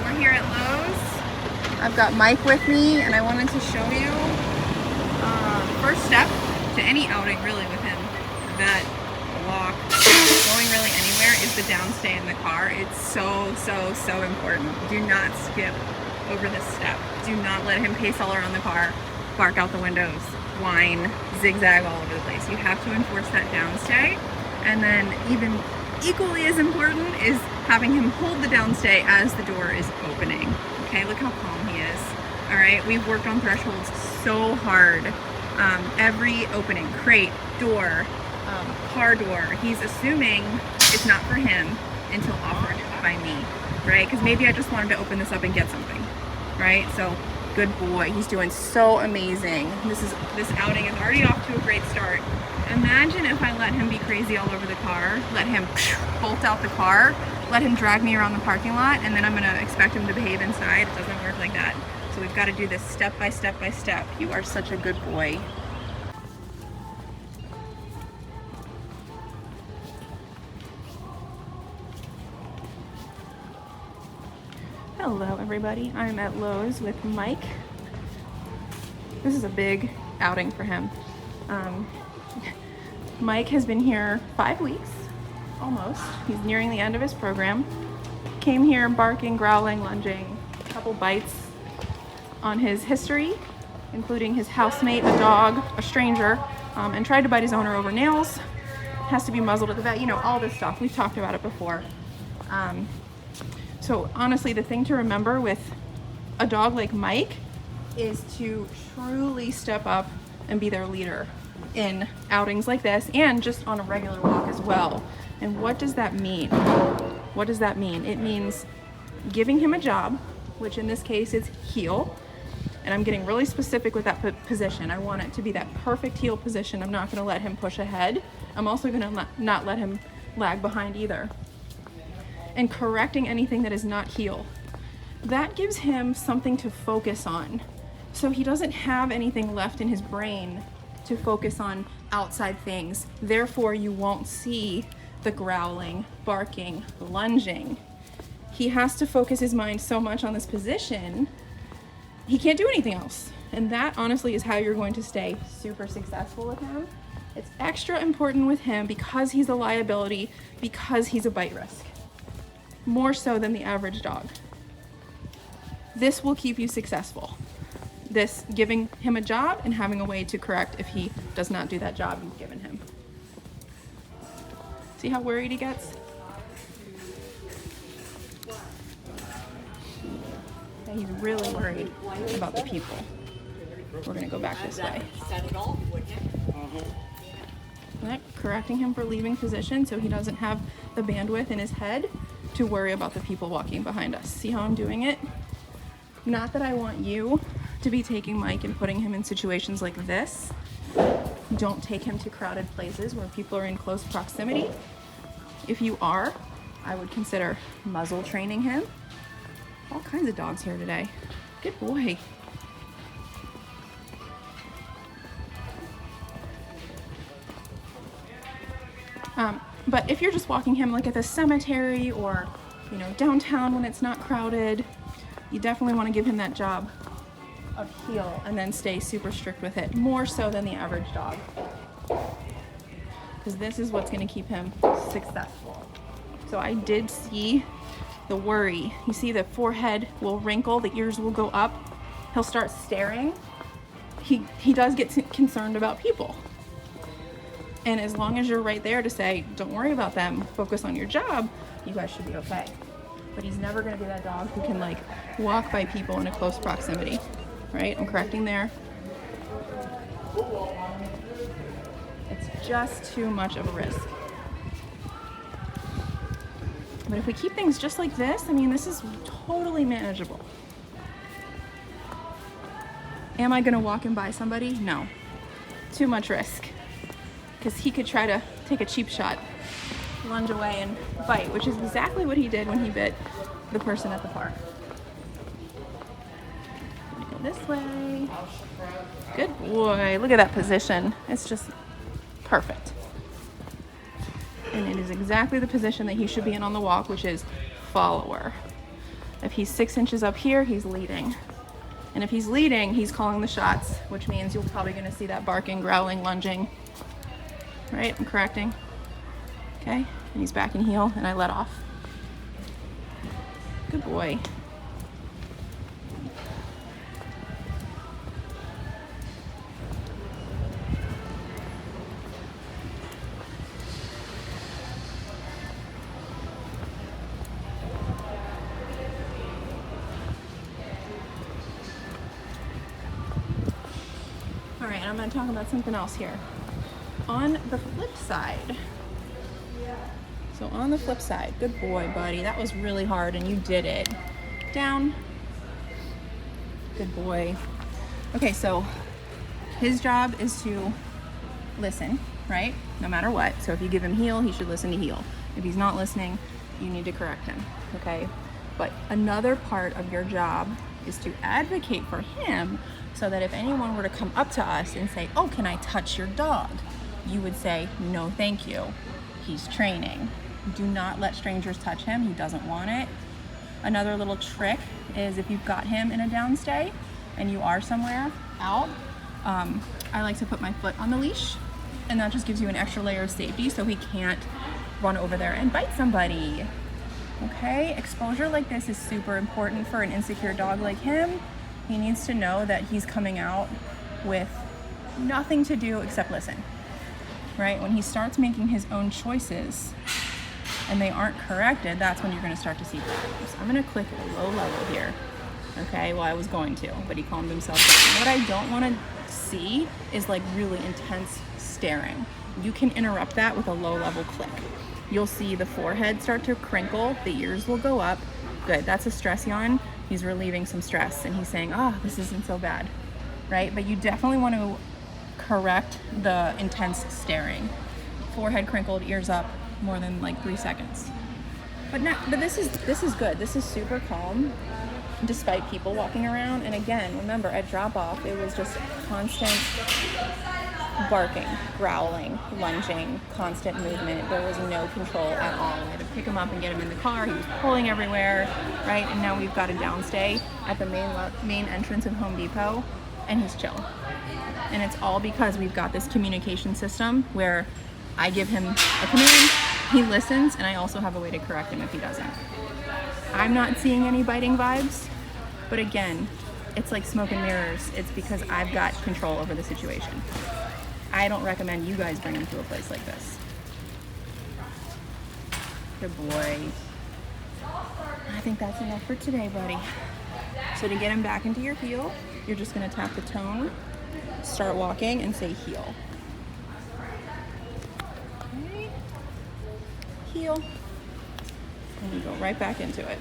We're here at Lowe's. I've got Mike with me, and I wanted to show you first step to any outing really with him, vet, walk, going really anywhere, is the downstay in the car. It's so important. Do not skip over this step. Do not let him pace all around the car, bark out the windows, whine, zigzag all over the place. You have to enforce that downstay. And then even equally as important is having him hold the downstay as the door is opening. Okay, look how calm he is. All right, we've worked on thresholds so hard. Every opening, crate, door, car door, he's assuming it's not for him until offered by me, right? Because maybe I just wanted to open this up and get something, right? So good boy, he's doing so amazing. This outing is already off to a great start. Imagine if I let him be crazy all over the car, let him bolt out the car, let him drag me around the parking lot, and then I'm gonna expect him to behave inside. It doesn't work like that. So we've got to do this step by step by step. You are such a good boy. Hello everybody, I'm at Lowe's with Mike. This is a big outing for him. Mike has been here 5 weeks, almost. He's nearing the end of his program. Came here barking, growling, lunging, a couple bites on his history, including his housemate, a dog, a stranger, and tried to bite his owner over nails. Has to be muzzled at the vet, you know, all this stuff. We've talked about it before. So honestly, the thing to remember with a dog like Mike is to truly step up and be their leader in outings like this and just on a regular walk as well. And what does that mean? What does that mean? It means giving him a job, which in this case is heel. And I'm getting really specific with that position. I want it to be that perfect heel position. I'm not going to let him push ahead. I'm also going to not let him lag behind either. And correcting anything that is not heel. That gives him something to focus on. So he doesn't have anything left in his brain to focus on outside things. Therefore, you won't see the growling, barking, lunging. He has to focus his mind so much on this position, he can't do anything else. And that honestly is how you're going to stay super successful with him. It's extra important with him because he's a liability, because he's a bite risk. More so than the average dog. This will keep you successful. This giving him a job and having a way to correct if he does not do that job you've given him. See how worried he gets? Yeah, he's really worried about the people. We're gonna go back this way. Right, correcting him for leaving position so he doesn't have the bandwidth in his head to worry about the people walking behind us. See how I'm doing it? Not that I want you to be taking Mike and putting him in situations like this. Don't take him to crowded places where people are in close proximity. If you are, I would consider muzzle training him. All kinds of dogs here today. Good boy. But if you're just walking him like at the cemetery or, you know, downtown when it's not crowded, you definitely want to give him that job of heel and then stay super strict with it, more so than the average dog. Because this is what's going to keep him successful. So I did see the worry. You see the forehead will wrinkle, the ears will go up, he'll start staring. He does get concerned about people. And as long as you're right there to say, don't worry about them, focus on your job, you guys should be okay. But he's never going to be that dog who can like walk by people in a close proximity, right? I'm correcting there. It's just too much of a risk. But if we keep things just like this, I mean, this is totally manageable. Am I going to walk him by somebody? No. Too much risk. Because he could try to take a cheap shot, lunge away and bite, which is exactly what he did when he bit the person at the park. Go this way. Good boy. Look at that position. It's just perfect. And it is exactly the position that he should be in on the walk, which is follower. If he's 6 inches up here, he's leading. And if he's leading, he's calling the shots, which means you're probably gonna see that barking, growling, lunging. Right, I'm correcting. Okay, and he's back in heel, and I let off. Good boy. All right, I'm gonna talk about something else here. On the flip side, good boy, buddy. That was really hard and you did it. Down. Good boy. Okay, so his job is to listen, right? No matter what. So if you give him heel, he should listen to heel. If he's not listening, you need to correct him, okay? But another part of your job is to advocate for him so that if anyone were to come up to us and say, oh, can I touch your dog? You would say, no, thank you. He's training. Do not let strangers touch him. He doesn't want it. Another little trick is if you've got him in a downstay and you are somewhere out, I like to put my foot on the leash, and that just gives you an extra layer of safety so he can't run over there and bite somebody. Okay, exposure like this is super important for an insecure dog like him. He needs to know that he's coming out with nothing to do except listen, right? When he starts making his own choices and they aren't corrected, that's when you're gonna start to see problems. I'm gonna click a low level here, okay? Well, I was going to, but he calmed himself down. What I don't wanna see is like really intense staring. You can interrupt that with a low level click. You'll see the forehead start to crinkle, the ears will go up. Good, that's a stress yawn. He's relieving some stress and he's saying, oh, this isn't so bad, right? But you definitely want to correct the intense staring. Forehead crinkled, ears up, more than like 3 seconds. But this is good. This is super calm despite people walking around. And again, remember at drop off, it was just constant barking, growling, lunging, constant movement. There was no control at all. We had to pick him up and get him in the car. He was pulling everywhere, right? And now we've got a downstay at the main entrance of Home Depot, and he's chill. And it's all because we've got this communication system where I give him a command, he listens, and I also have a way to correct him if he doesn't. I'm not seeing any biting vibes, but again, it's like smoke and mirrors. It's because I've got control over the situation. I don't recommend you guys bring him to a place like this. Good boy. I think that's enough for today, buddy. So to get him back into your heel, you're just gonna tap the tone, start walking, and say heel. Okay. Heel. And you go right back into it.